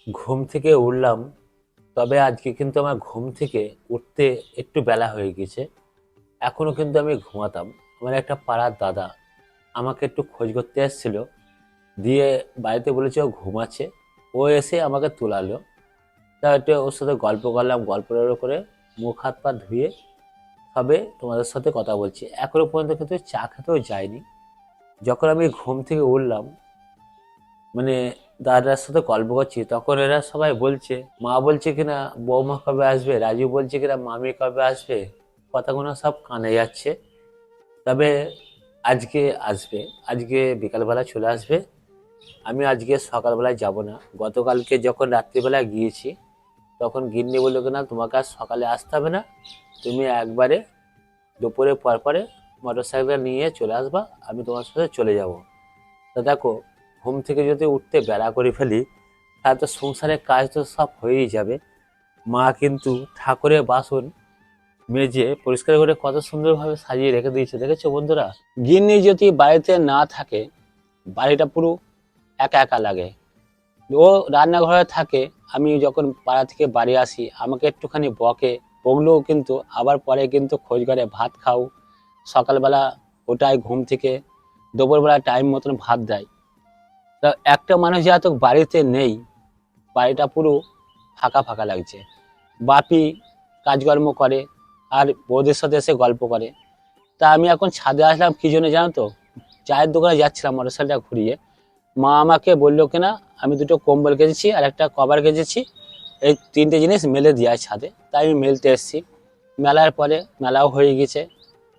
ঘুম থেকে উঠলাম, তবে আজকে কিন্তু আমার ঘুম থেকে উঠতে একটু বেলা হয়ে গেছে। এখনো কিন্তু আমি ঘুমাতাম। আমার একটা পাড়ার দাদা আমাকে একটু খোঁজ করতে এসেছিল, দিয়ে বাড়িতে বলেছে ও ঘুমাচ্ছে। ও এসে আমাকে তোলালো। তা একটু ওর সাথে গল্প করলাম, গল্প করে মুখ হাত পা ধুয়ে তবে তোমাদের সাথে কথা বলছি। এখনো পর্যন্ত কিন্তু চা খেতেও যায়নি। যখন আমি ঘুম থেকে উঠলাম, মানে দাদার সাথে গল্প করছি, তখন এরা সবাই বলছে, মা বলছে কিনা বৌমা কবে আসবে, রাজু বলছে কিনা মামি কবে আসবে। কথাগুলো সব কানে যাচ্ছে। তবে আজকে আসবে, আজকে বিকালবেলা চলে আসবে। আমি আজকে সকালবেলায় যাব না। গতকালকে যখন রাত্রিবেলা গিয়েছি, তখন গিন্নি বললো কিনা তোমাকে আর সকালে আসতে হবে না, তুমি একবারে দুপুরে পরে মোটর সাইকেল নিয়ে চলে আসবা, আমি তোমার সাথে চলে যাব। তা দেখো, ঘুম থেকে যদি উঠতে বেলা করে ফেলি, তাহলে তো সংসারের কাজ তো সব হয়েই যাবে। মা কিন্তু ঠাকুরের বাসন মেজে পরিষ্কার করে কত সুন্দরভাবে সাজিয়ে রেখে দিয়েছে, দেখেছো বন্ধুরা? গিন্নি যদি বাড়িতে না থাকে, বাড়িটা পুরো একা একা লাগে। ও রান্নাঘরে থাকে, আমি যখন পাড়া থেকে বাড়ি আসি আমাকে একটুখানি বকে, বকলেও কিন্তু আবার পরে কিন্তু খোঁজ করে ভাত খাও। সকালবেলা ওটাই ঘুম থেকে, দুপুরবেলা টাইম মতন ভাত দেয়। তা একটা মানুষ যেহেতু বাড়িতে নেই, বাড়িটা পুরো ফাঁকা ফাঁকা লাগছে। বাপি কাজকর্ম করে আর বৌদের সাথে এসে গল্প করে। তা আমি এখন ছাদে আসলাম কি জন্য জানো তো? চায়ের দোকানে যাচ্ছিলাম মোটরসাইকেলটা ঘুরিয়ে, মা আমাকে বললো কিনা আমি দুটো কম্বল কেচেছি আর একটা কভার কেচেছি, এই তিনটে জিনিস মেলে দিয়ে ছাদে। তাই আমি মেলতে এসেছি। মেলার পরে মেলাও হয়ে গেছে,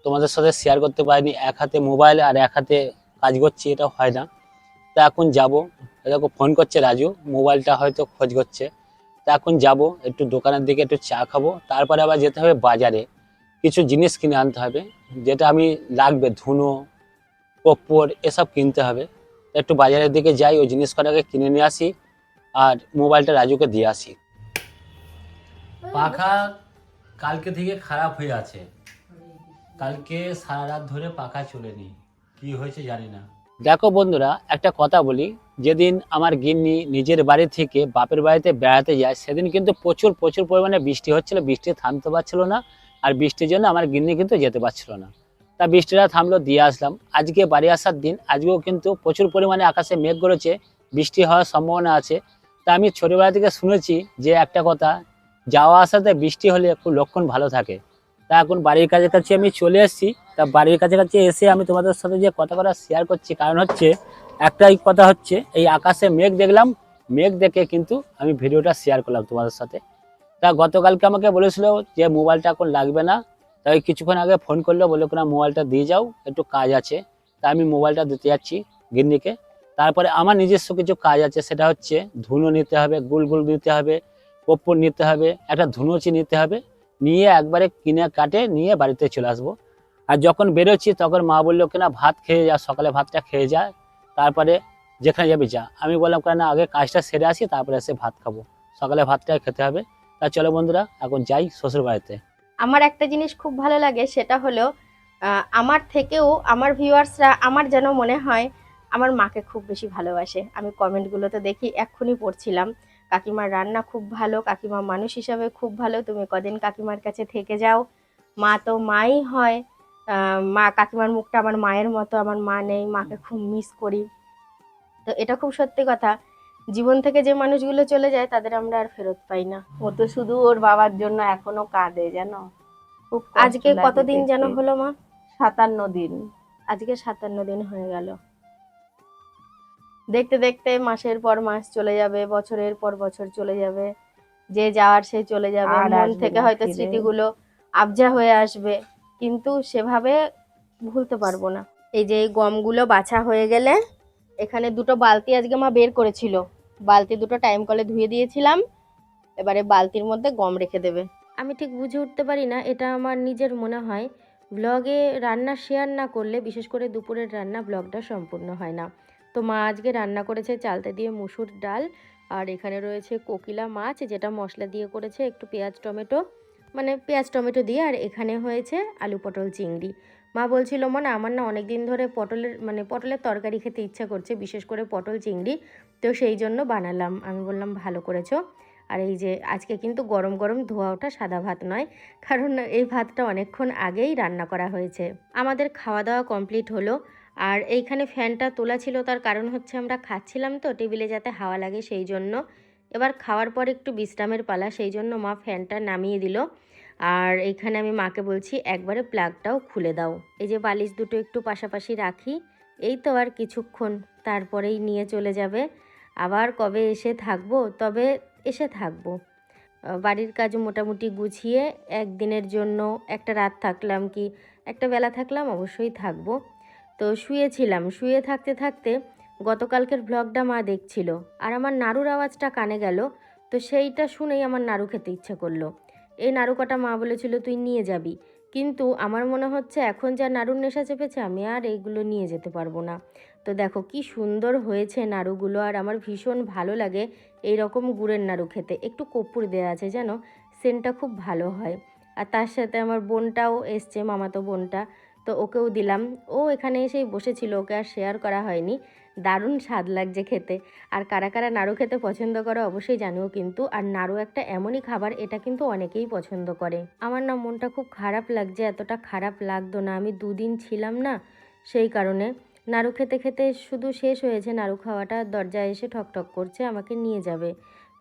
তোমাদের সাথে শেয়ার করতে পারিনি। এক হাতে মোবাইল আর এক হাতে কাজ করছি, এটা হয় না। তা এখন যাব, দেখো ফোন করছে রাজু, মোবাইলটা হয়তো খোঁজ করছে। তা এখন যাব একটু দোকানের দিকে, একটু চা খাবো, তারপরে আবার যেতে হবে বাজারে, কিছু জিনিস কিনে আনতে হবে, যেটা আমি লাগবে, ধুনো কপ্পর এসব কিনতে হবে। একটু বাজারের দিকে যাই, ওই জিনিস কটাকে কিনে নিয়ে আসি আর মোবাইলটা রাজুকে দিয়ে আসি। পাখা কালকে থেকে খারাপ হয়ে আছে, কালকে সারা রাত ধরে পাখা চলেনি, কি হয়েছে জানি না। দেখো বন্ধুরা, একটা কথা বলি, যেদিন আমার গিন্নি নিজের বাড়ি থেকে বাপের বাড়িতে বেড়াতে যায়, সেদিন কিন্তু প্রচুর প্রচুর পরিমাণে বৃষ্টি হচ্ছিল, বৃষ্টি থামতে পারছিল না। আর বৃষ্টির জন্য আমার গিন্নি কিন্তু যেতে পারছিল না। তা বৃষ্টিটা থামলো, দিয়ে আসলাম। আজকে বাড়ি আসার দিন, আজকেও কিন্তু প্রচুর পরিমাণে আকাশে মেঘ করেছে, বৃষ্টি হওয়ার সম্ভাবনা আছে। তা আমি ছোটবেলা থেকে শুনেছি যে একটা কথা, যাওয়া আসাতে বৃষ্টি হলে একটু লক্ষণ ভালো থাকে। তা এখন বাড়ির কাছে কাছে আমি চলে এসেছি। তা বাড়ির কাছে কাছে এসে আমি তোমাদের সাথে যে কথা শেয়ার করছি, কারণ হচ্ছে একটাই কথা হচ্ছে, এই আকাশে মেঘ দেখলাম, মেঘ দেখে কিন্তু আমি ভিডিওটা শেয়ার করলাম তোমাদের সাথে। তা গতকালকে আমাকে বলেছিল যে মোবাইলটা এখন লাগবে না, তাই কিছুক্ষণ আগে ফোন করলো, বললো না মোবাইলটা দিয়ে যাও, একটু কাজ আছে। তা আমি মোবাইলটা দিতে যাচ্ছি গিন্নিকে। তারপরে আমার নিজস্ব কিছু কাজ আছে, সেটা হচ্ছে ধুনো নিতে হবে, গুল গুল নিতে হবে, কর্পূর নিতে হবে, একটা ধুনুচি নিতে হবে, নিয়ে একবারে কিনে কাটে নিয়ে বাড়িতে চলে আসবো। আর যখন বেরোচ্ছি তখন মা বললো কিনা ভাত খেয়ে যা, সকালে ভাতটা খেয়ে যা, তারপরে যেখানে যাবি যা। আমি বললাম কেন আগে কাজটা সেরে আসি, তারপরে এসে ভাত খাবো, সকালে ভাতটা খেতে হবে। তা চলো বন্ধুরা, এখন যাই শ্বশুর বাড়িতে। আমার একটা জিনিস খুব ভালো লাগে, সেটা হলো আমার থেকেও আমার ভিউয়ার্সরা আমার যেন মনে হয় আমার মাকে খুব বেশি ভালোবাসে। আমি কমেন্টগুলোতে দেখি, এক্ষুনি পড়ছিলাম, কাকিমার রান্না খুব ভালো, কাকিমা মানুষ হিসাবে খুব ভালো, তুমি কদিন কাকিমার কাছে থেকে যাও, মা তো মাই হয়। মা কাকিমার মুখটা আমার মায়ের মতো, আমার মা নেই, মাকে খুব মিস করি। তো এটা খুব সত্যি কথা, জীবন থেকে যে মানুষগুলো চলে যায় তাদের আমরা আর ফেরত পাই না। ও তো শুধু ওর বাবার জন্য এখনো কাঁদে জানো, খুব কষ্ট আজকে লাগে কতদিন যেন দেখে। হলো মা? 57 দিন। আজকে 57 দিন হয়ে গেল। দেখতে দেখতে মাসের পর মাস চলে যাবে, বছরের পর বছর চলে যাবে, যে যাওয়ার সে চলে যাবে, আর মন আসবে থেকে না হয়তো ফিরে। স্মৃতিগুলো আবজা হয়ে আসবে, কিন্তু সেভাবে ভুলতে পারবো না। এই যে এই গমগুলো বাছা হয়ে গেলে, এখানে দুটো বালতি আজকে মা বের করেছিল, বালতি দুটো টাইম কলে ধুয়ে দিয়েছিলাম, এবারে বালতির মধ্যে গম রেখে দেবে। আমি ঠিক বুঝে উঠতে পারি না, এটা আমার নিজের মনে হয়, ব্লগে রান্না শেয়ার না করলে, বিশেষ করে দুপুরের রান্না, ব্লগটা সম্পূর্ণ হয় না। তো মা আজকে রান্না করেছে চালতে দিয়ে মুসুর ডাল, আর এখানে রয়েছে কোকিলা মাছ, যেটা মশলা দিয়ে করেছে, একটু পেঁয়াজ টমেটো, মানে পেঁয়াজ টমেটো দিয়ে, আর এখানে হয়েছে আলু পটল চিংড়ি। মা বলছিল মনে আমার না অনেক দিন ধরে পটলের তরকারি খেতে ইচ্ছা করছে, বিশেষ করে পটল চিংড়ি, তো সেই জন্য বানালাম। আমি বললাম ভালো করেছো। আর এই যে আজকে কিন্তু গরম গরম ধোয়া ওঠা সাদা ভাত নয়, কারণ এই ভাতটা অনেকক্ষণ আগেই রান্না করা হয়েছে। আমাদের খাওয়া দাওয়া কমপ্লিট হলো। আর এইখানে ফ্যানটা তোলা ছিল, তার কারণ হচ্ছে আমরা খাচ্ছিলাম তো টেবিলে যাতে হাওয়া লাগে সেই জন্য। এবার খাওয়ার পর একটু বিশ্রামের পালা, সেই জন্য মা ফ্যানটা নামিয়ে দিল। আর এইখানে আমি মাকে বলছি একবারে প্লাগটাও খুলে দাও। এই যে বালিশ দুটো একটু পাশাপাশি রাখি, এই তো আর কিছুক্ষণ, তারপরেই নিয়ে চলে যাবে। আবার কবে এসে থাকবো, তবে এসে থাকবো। বাড়ির কাজ মোটামুটি গুছিয়ে একদিনের জন্য একটা রাত থাকলাম কি একটা বেলা থাকলাম, অবশ্যই থাকবো। তো শুয়েছিলাম, শুয়ে থাকতে থাকতে গতকালকের ব্লগটা মা দেখছিল, আর আমার নাড়ুর আওয়াজটা কানে গেল। তো সেইটা শুনেই আমার নাড়ু খেতে ইচ্ছে করলো। এই নাড়ু কটা মা বলেছিল তুই নিয়ে যাবি, কিন্তু আমার মনে হচ্ছে এখন যা নাড়ুর নেশা চেপেছে আমি আর এইগুলো নিয়ে যেতে পারবো না। তো দেখো কি সুন্দর হয়েছে নাড়ুগুলো, আর আমার ভীষণ ভালো লাগে এই রকম গুড়ের নাড়ু খেতে। একটু কর্পূর দেওয়া আছে যেন, সেন্টটা খুব ভালো হয়। আর তার সাথে আমার বোনটাও এসছে, মামাতো বোনটা, তো ওকেও দিলাম। ও এখানে এসেই বসেছিল, ওকে আর শেয়ার করা হয়নি। দারুণ স্বাদ লাগছে খেতে। আর কারা কারা নাড়ু খেতে পছন্দ করে অবশ্যই জানিও কিন্তু। আর নাড়ু একটা এমনই খাবার, এটা কিন্তু অনেকেই পছন্দ করে। আমার না মনটা খুব খারাপ লাগছে, এতটা খারাপ লাগতো না, আমি দুদিন ছিলাম না সেই কারণে। নাড়ু খেতে খেতে শুধু শেষ হয়েছে নাড়ু খাওয়াটা, দরজায় এসে ঠকঠক করছে আমাকে নিয়ে যাবে।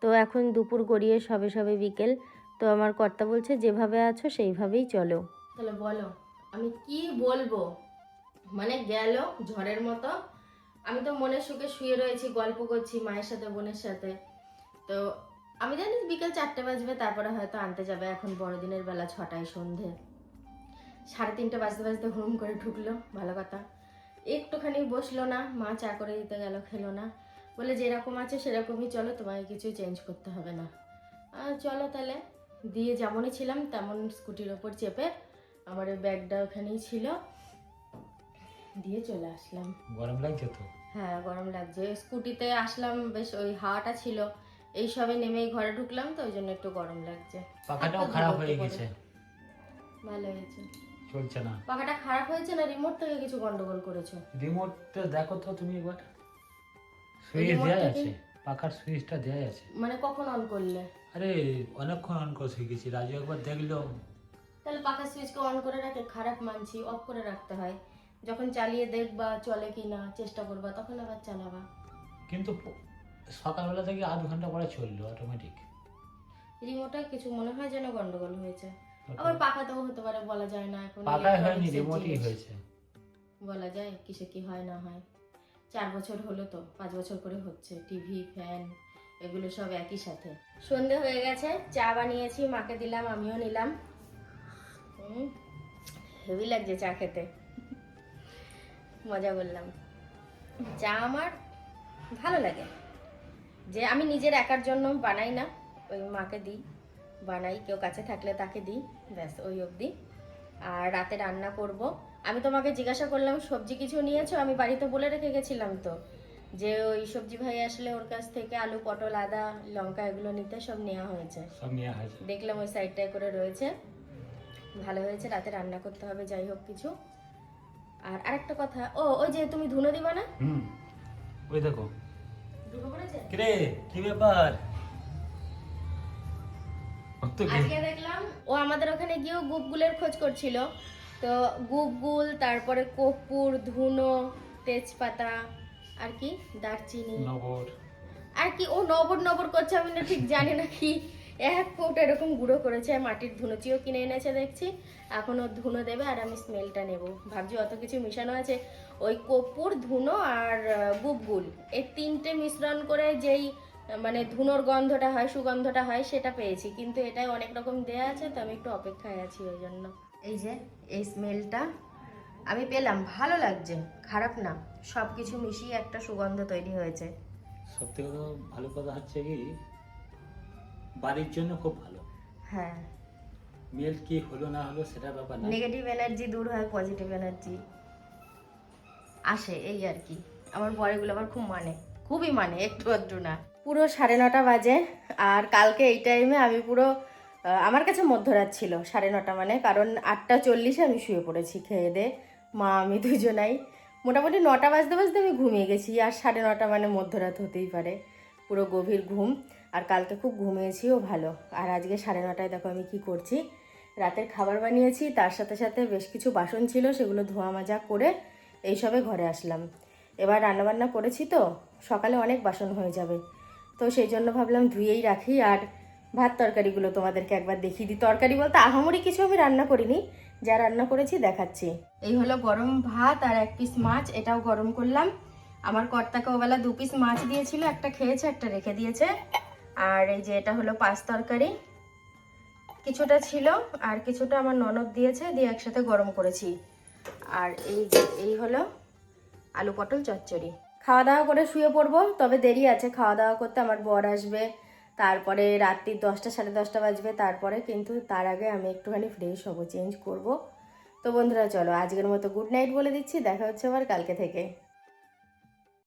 তো এখন দুপুর গড়িয়ে সবে সবে বিকেল। তো আমার কর্তা বলছে যেভাবে আছো সেইভাবেই চলো। তাহলে বলো আমি কি বলবো, মানে গেল ঝড়ের মতো। আমি তো মনের সুখে শুয়ে রয়েছি, গল্প করছি মায়ের সাথে বোনের সাথে। তো আমি জানি বিকেল 4টে বাজবে, তারপরে হয়তো আনতে যাবে। এখন বড়দিনের বেলা 6টায় সন্ধে, 3:30 বাজতে বাজতে হুড়ুম করে ঢুকলো, ভালো কথা। একটুখানি বসলো না, মা চা করে দিতে গেল, খেলো না, বলে যেরকম আছে সেরকমই চলো, তোমাকে কিছু চেঞ্জ করতে হবে না। চলো তাহলে। দিয়ে যেমনই ছিলাম তেমন স্কুটির ওপর চেপে, আমার ওই ব্যাগটা ওখানেই ছিল, দিয়ে চলে আসলাম। গরম লাগছে তো? হ্যাঁ গরম লাগছে। স্কুটিতে আসলাম, বেশ ওই হাওয়াটা ছিল, এই সবে নেমেই ঘরে ঢুকলাম, তো ওই জন্য একটু গরম লাগছে। পাখাটাও খারাপ হয়ে গেছে। ভালো হয়েছে। চলছে না। পাখাটা খারাপ হয়েছে না রিমোট থেকে কিছু গন্ডগোল করেছো? রিমোটটা দেখো তো তুমি একবার, সুইচ দেয়া আছে, পাখার সুইচটা দেয়া আছে। মানে কখন অন করলে? আরে অনেকক্ষণ অন করে শিখেছি, রাজু একবার দেখলো। তাহলে পাখার সুইচকে অন করে রাখে, খারাপ মানছি, অফ করে রাখতে হয়। যখন চালিয়ে দেখবা চলে কি না চেষ্টা করবা, তখন আবার চালাবা। কিন্তু সকালবেলা থেকে আধ ঘন্টা পরে চললো অটোমেটিক। রিমোটে কিছু মনে হয় যেন গন্ডগোল হয়েছে। আবার পাখাতেও হতে পারে, বলা যায় না এখন। পাখায় হয়নি, রিমোটই হয়েছে। বলা যায় কিসে কি হয় না হয়। 4 বছর হলো তো, 5 বছর করে হচ্ছে। টিভি, ফ্যান এগুলো সব একই সাথে। সন্ধে হয়ে গেছে, চা বানিয়েছি, মাকে দিলাম, আমিও নিলাম। হেভি লাগছে চা খেতে, মজা করলাম। চা আমার ভালো লাগে, যে আমি নিজের একার জন্য বানাই না, ওই মাকে দিই, বানাই, কেউ কাছে থাকলে তাকে দিই, ব্যাস ওই অবধি। আর রাতে রান্না করব। আমি তোমাকে জিজ্ঞাসা করলাম সবজি কিছু নিয়েছো, আমি বাড়িতে বলে রেখে গেছিলাম তো, যে ওই সবজি ভাই আসলে ওর কাছ থেকে আলু, পটল, আদা, লঙ্কা এগুলো নিতে, সব নেওয়া হয়েছে। সব নেওয়া হয়েছে, দেখলাম ওই সাইডটায় করে রয়েছে। ভালো হয়েছে, রাতে রান্না করতে হবে যাই হোক কিছু। আর আরেকটা কথা, ওই যে তুমি ধুনো দিবা না? ওই দেখো ঢুকে পড়েছে। কিরে কি ব্যাপার? আজকে দেখলাম ও আমাদের ওখানে গিয়েও গুপগুলের খোঁজ করছিল। তো গুপগুল, তারপরে কর্পূর, ধুনো, তেজপাতা, আর কি দারচিনি, নবর, আর কি ও নবর নবর করছে, আমি না ঠিক জানি না কি, 1 কৌটো এরকম গুঁড়ো করেছে। মাটির ধুনোচিও কিনে এনেছে দেখছি, এখন ও ধুনো দেবে আর আমি স্মেলটা নেব। ভাবছি অত কিছু মিশানো আছে, ওই কর্পূর, ধুনো আর গুপগুল, এই 3টে মিশ্রণ করে যেই মানে ধুনোর গন্ধটা হয়, সুগন্ধটা হয়, সেটা পেয়েছি। কিন্তু এটাই অনেক রকম দেয়া আছে, তো আমি একটু অপেক্ষায় আছি ওই জন্য। এই যে এই স্মেলটা আমি পেলাম, ভালো লাগছে, খারাপ না। সব কিছু মিশিয়ে একটা সুগন্ধ তৈরি হয়েছে। সব থেকে ভালো কথা হচ্ছে কি, বাড়ির জন্য খুব ভালো। হ্যাঁ, মেল কি হলো না হলো সেটা ব্যাপার না, নেগেটিভ এনার্জি দূর হয়, পজিটিভ এনার্জি আসে, এই আর কি। আমার বরেগুলো আমার খুব মানে, খুবই মানে, একটু আধটু না। পুরো 9:30 বাজে। আর কালকে এই টাইমে আমি পুরো আমার কাছে মধ্যরাত ছিল 9:30 মানে, কারণ 8টা 40-এ আমি শুয়ে পড়েছি খেয়ে দিয়ে। মা আমি দুজনাই। মোটামুটি 9টা বাজতে বাজতে আমি ঘুমিয়ে গেছি, আর 9:30 মানে মধ্যরাত হতেই পারে। পুরো গভীর ঘুম, আর কালকে খুব ঘুমিয়েছিও ভালো। আর আজকে 9:30টায় দেখো আমি কি করছি, রাতের খাবার বানিয়েছি, তার সাথে সাথে বেশ কিছু বাসন ছিল, সেগুলো ধোয়া মাজা করে এইসবে ঘরে আসলাম। এবার রান্নাবান্না করেছি তো সকালে অনেক বাসন হয়ে যাবে, তো সেই জন্য ভাবলাম ধুয়েই রাখি। আর ভাত তরকারিগুলো তোমাদেরকে একবার দেখিয়ে দিই। তরকারি বলতে আহামরি কিছু আমি রান্না করিনি, যা রান্না করেছি দেখাচ্ছি। এই হলো গরম ভাত আর 1 পিস মাছ, এটাও গরম করলাম। আমার কর্তাকে ওবেলা 2 পিস মাছ দিয়েছিল, একটা খেয়েছে একটা রেখে দিয়েছে। আর এই যে এটা হলো পাঁচ তরকারি, কিছুটা ছিল আর কিছুটা আমার ননদ দিয়েছে, দিয়ে একসাথে গরম করেছি। আর এই যে এই হলো আলু পটল চচ্চড়ি। খাওয়া দাওয়া করে শুয়ে পড়বো, তবে দেরি আছে খাওয়া দাওয়া করতে, আমার বর আসবে, তারপরে রাত্রি 10টা 10:30 বাজবে, তারপরে কিন্তু তার আগে আমি একটুখানি ফ্রেশ হবো, চেঞ্জ করব। তো বন্ধুরা চলো আজকের মতো গুড নাইট বলে দিচ্ছি, দেখা হচ্ছে আবার কালকে থেকে।